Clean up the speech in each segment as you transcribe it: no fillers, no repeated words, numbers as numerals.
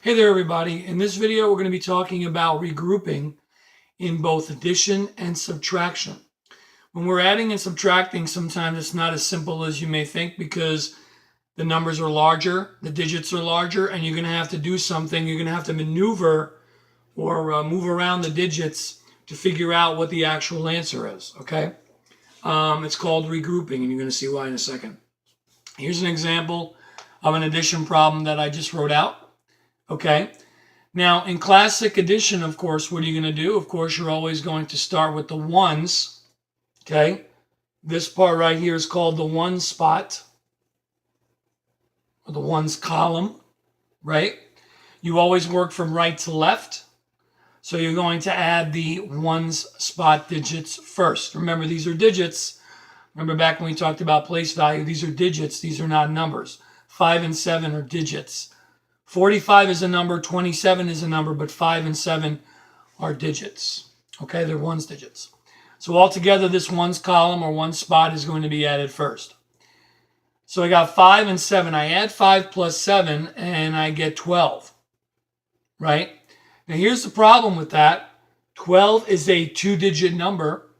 Hey there, everybody. In this video, we're going to be talking about regrouping in both addition and subtraction. When we're adding and subtracting, sometimes it's not as simple as you may think because the numbers are larger, the digits are larger, and you're going to have to do something. You're going to have to maneuver or move around the digits to figure out what the actual answer is, okay? It's called regrouping, and you're going to see why in a second. Here's an example of an addition problem that I just wrote out. Okay, now in classic addition, of course, what are you going to do? Of course, you're always going to start with the ones. Okay, this part right here is called the one spot, or the ones column, right? You always work from right to left. So you're going to add the ones spot digits first. Remember, these are digits. Remember back when we talked about place value, these are digits. These are not numbers. 5 and 7 are digits. 45 is a number, 27 is a number, but 5 and 7 are digits. Okay, they're ones digits. So altogether, this ones column or one spot is going to be added first. So I got 5 and 7. I add 5 plus 7, and I get 12, right? Now here's the problem with that. 12 is a two-digit number,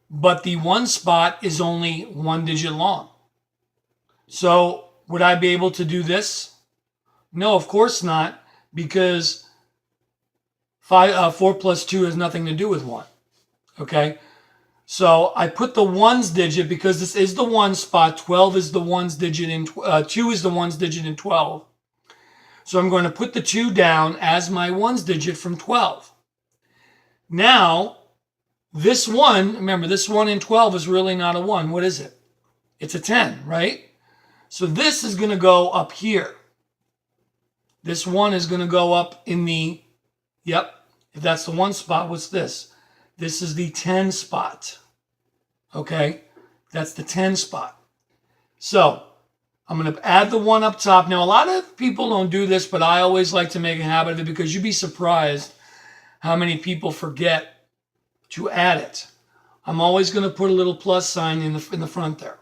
but the one spot is only one digit long. So would I be able to do this? No, of course not, because 4 plus 2 has nothing to do with 1. Okay, so I put the ones digit because this is the one spot. 12 is the ones digit, and 2 is the ones digit in 12. So I'm going to put the 2 down as my ones digit from 12. Now, this 1, remember, this 1 in 12 is really not a 1. What is it? It's a 10, right? So this is going to go up here. This 1 is going to go up in the, yep, if that's the 1 spot, what's this? This is the 10 spot. Okay, that's the 10 spot. So I'm going to add the 1 up top. Now, a lot of people don't do this, but I always like to make a habit of it because you'd be surprised how many people forget to add it. I'm always going to put a little plus sign in the front there.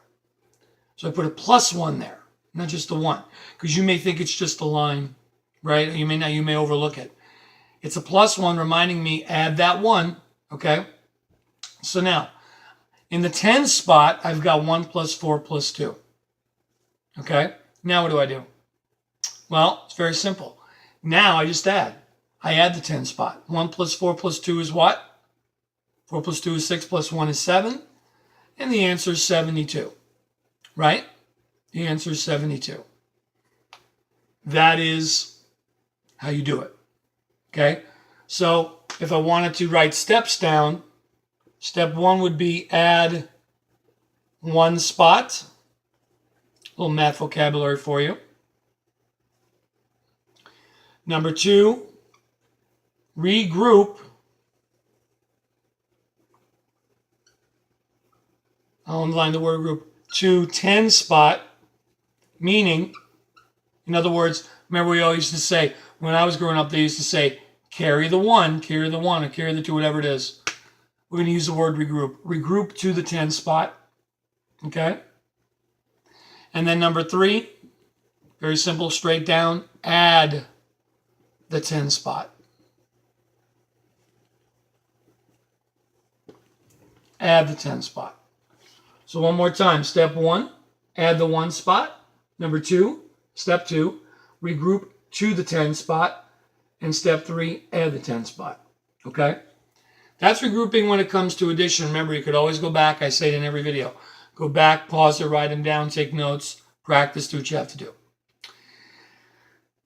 So I put a plus 1 there, not just a 1, because you may think it's just a line. Right? You may not, you may overlook it. It's a plus 1 reminding me, add that 1. Okay? So now, in the 10 spot, I've got 1 plus 4 plus 2. Okay? Now what do I do? Well, it's very simple. Now I just add. I add the 10 spot. 1 plus 4 plus 2 is what? 4 plus 2 is 6 plus 1 is 7. And the answer is 72. Right? The answer is 72. That is how you do it. Okay, so if I wanted to write steps down, step 1 would be add 1 spot. A little math vocabulary for you. Number 2, regroup. I'll underline the word group to 10 spot, meaning, in other words, remember we always used to say, when I was growing up, they used to say, carry the 1, carry the 1, or carry the 2, whatever it is. We're going to use the word regroup. Regroup to the 10 spot. Okay? And then number 3, very simple, straight down, add the 10 spot. Add the 10 spot. So one more time. Step 1, add the 1 spot. Number 2, step 2, regroup to the 10 spot, and step 3, add the 10 spot. Okay? That's regrouping when it comes to addition. Remember, you could always go back. I say it in every video. Go back, pause it, write them down, take notes, practice, do what you have to do.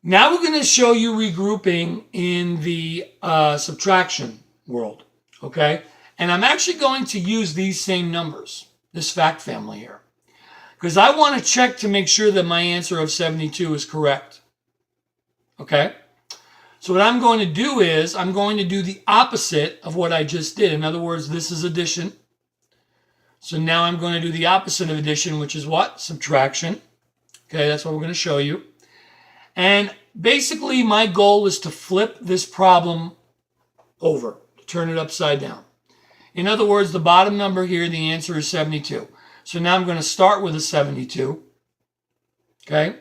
Now we're going to show you regrouping in the subtraction world. Okay? And I'm actually going to use these same numbers, this fact family here, because I want to check to make sure that my answer of 72 is correct. Okay? So what I'm going to do is I'm going to do the opposite of what I just did. In other words, this is addition. So now I'm going to do the opposite of addition, which is what? Subtraction. Okay, that's what we're going to show you. And basically my goal is to flip this problem over, to turn it upside down. In other words, the bottom number here, the answer is 72. So now I'm going to start with a 72. Okay?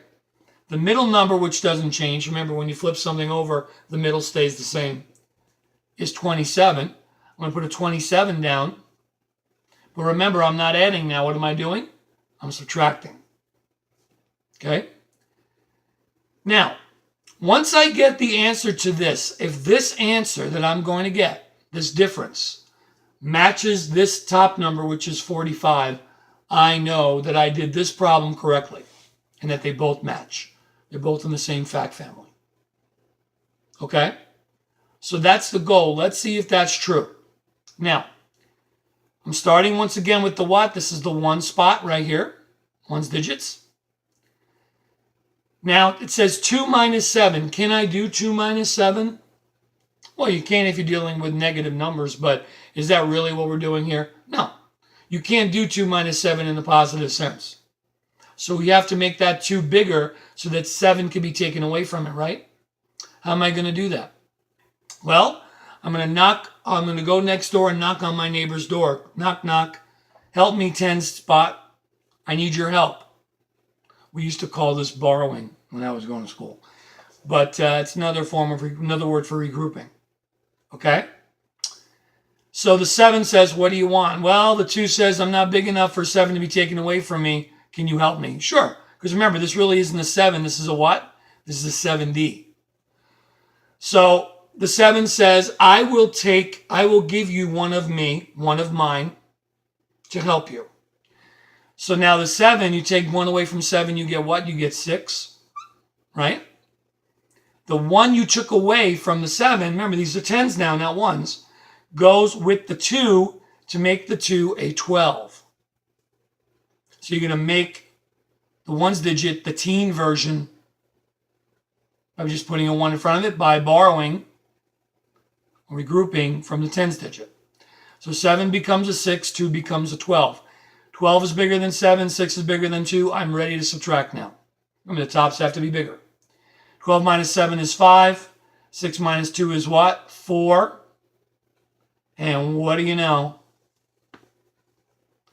The middle number, which doesn't change, remember when you flip something over, the middle stays the same, is 27. I'm going to put a 27 down. But remember, I'm not adding now. What am I doing? I'm subtracting. Okay? Now, once I get the answer to this, if this answer that I'm going to get, this difference, matches this top number, which is 45, I know that I did this problem correctly and that they both match. They're both in the same fact family. Okay? So that's the goal. Let's see if that's true. Now, I'm starting once again with the what? This is the one spot right here. One's digits. Now, it says 2 minus 7. Can I do 2 minus 7? Well, you can if you're dealing with negative numbers, but is that really what we're doing here? No. You can't do 2 minus 7 in the positive sense. So we have to make that 2 bigger so that 7 can be taken away from it, right? How am I going to do that? Well, I'm going to go next door and knock on my neighbor's door. Knock, knock. Help me, 10 spot. I need your help. We used to call this borrowing when I was going to school. But it's another word for regrouping. Okay? So the 7 says, what do you want? Well, the 2 says, I'm not big enough for 7 to be taken away from me. Can you help me? Sure. Because remember, this really isn't a 7. This is a what? This is a 7D. So the 7 says, I will give you one of mine, to help you. So now the 7, you take 1 away from 7, you get what? You get 6, right? The 1 you took away from the 7, remember these are 10s now, not 1s, goes with the 2 to make the 2 a 12. So you're going to make the 1's digit the teen version by just putting a 1 in front of it by borrowing or regrouping from the 10's digit. So 7 becomes a 6, 2 becomes a 12. 12 is bigger than 7, 6 is bigger than 2. I'm ready to subtract now. Remember, the tops have to be bigger. 12 minus 7 is 5. 6 minus 2 is what? 4. And what do you know?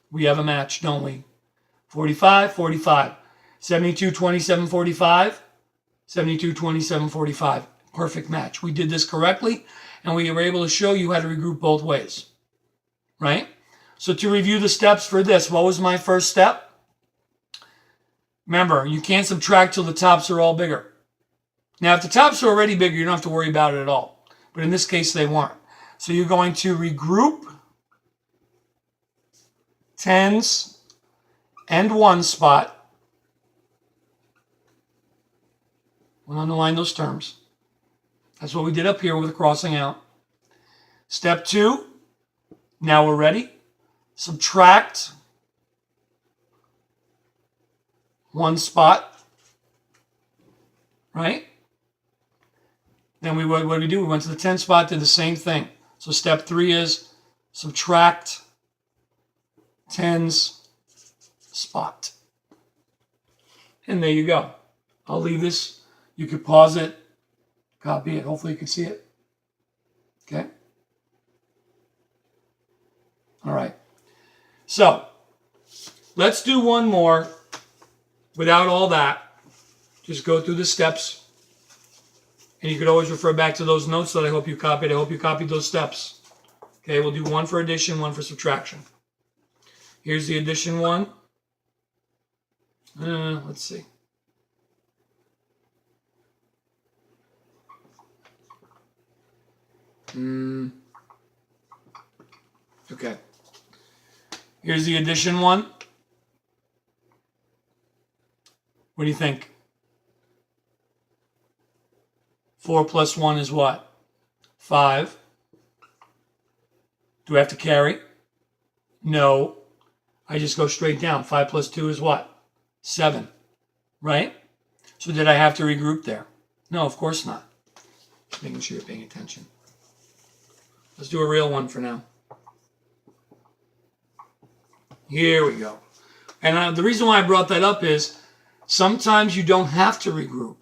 We have a match, don't we? 45, 45. 72, 27, 45. 72, 27, 45. Perfect match. We did this correctly, and we were able to show you how to regroup both ways. Right? So to review the steps for this, what was my first step? Remember, you can't subtract till the tops are all bigger. Now, if the tops are already bigger, you don't have to worry about it at all. But in this case, they weren't. So you're going to regroup 10s and 1 spot. We'll underline those terms. That's what we did up here with the crossing out. Step 2, now we're ready. Subtract 1 spot, right? Then what did we do? We went to the 10 spot, did the same thing. So step 3 is subtract 10's spot. And there you go. I'll leave this. You could pause it, copy it. Hopefully you can see it. Okay? All right. So let's do one more without all that. Just go through the steps. And you could always refer back to those notes that I hope you copied. I hope you copied those steps. Okay, we'll do one for addition, one for subtraction. Here's the addition one. Let's see. Okay. Here's the addition one. What do you think? 4 plus 1 is what? 5. Do I have to carry? No. I just go straight down. 5 plus 2 is what? 7. Right? So did I have to regroup there? No, of course not. Just making sure you're paying attention. Let's do a real one for now. Here we go. And the reason why I brought that up is sometimes you don't have to regroup.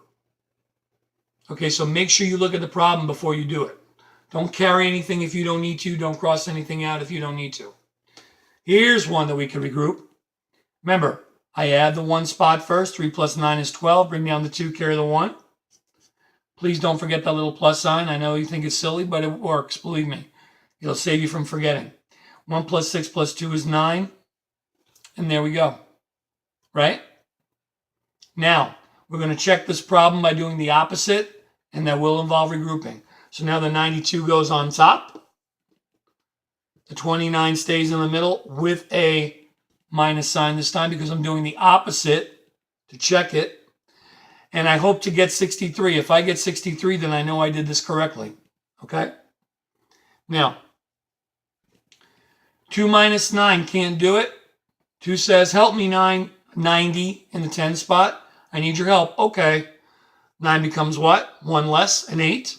Okay, so make sure you look at the problem before you do it. Don't carry anything if you don't need to. Don't cross anything out if you don't need to. Here's one that we can regroup. Remember, I add the 1 spot first. 3 plus 9 is 12. Bring down the 2, carry the 1. Please don't forget that little plus sign. I know you think it's silly, but it works. Believe me. It'll save you from forgetting. 1 plus 6 plus 2 is 9. And there we go. Right? Now, we're going to check this problem by doing the opposite, and that will involve regrouping. So now the 92 goes on top. The 29 stays in the middle with a minus sign this time because I'm doing the opposite to check it. And I hope to get 63. If I get 63, then I know I did this correctly. Okay? Now, 2 minus 9 can't do it. 2 says, help me 90 in the 10 spot. I need your help. Okay. 9 becomes what? 1 less, an 8.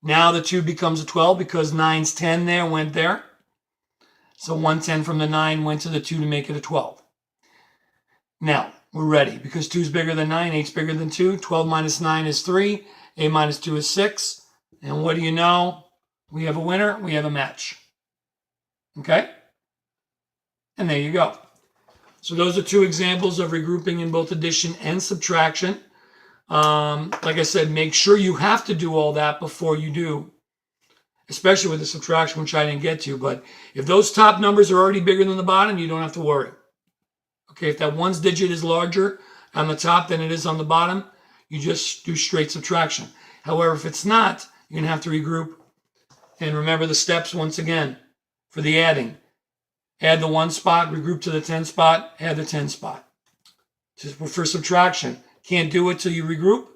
Now the 2 becomes a 12 because 9's 10 there, went there. So 110 from the 9 went to the 2 to make it a 12. Now, we're ready because 2 is bigger than 9, 8 is bigger than 2. 12 minus 9 is 3. 8 minus 2 is 6. And what do you know? We have a winner. We have a match. Okay? And there you go. So those are 2 examples of regrouping in both addition and subtraction. Like I said, make sure you have to do all that before you do, especially with the subtraction, which I didn't get to. But if those top numbers are already bigger than the bottom, you don't have to worry. Okay, if that 1's digit is larger on the top than it is on the bottom, you just do straight subtraction. However, if it's not, you're going to have to regroup. And remember the steps once again for the adding. Add the 1 spot, regroup to the 10 spot, add the 10 spot. For subtraction, can't do it till you regroup.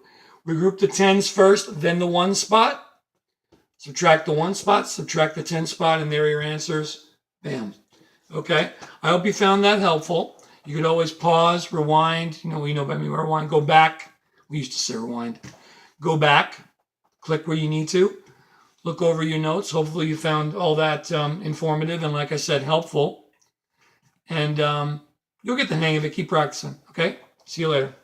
Regroup the 10s first, then the 1 spot. Subtract the 1 spot, subtract the 10 spot, and there are your answers. Bam. Okay, I hope you found that helpful. You could always pause, rewind. You know about me, rewind, go back. We used to say rewind. Go back, click where you need to. Look over your notes. Hopefully you found all that informative and, like I said, helpful. And you'll get the hang of it. Keep practicing, okay? See you later.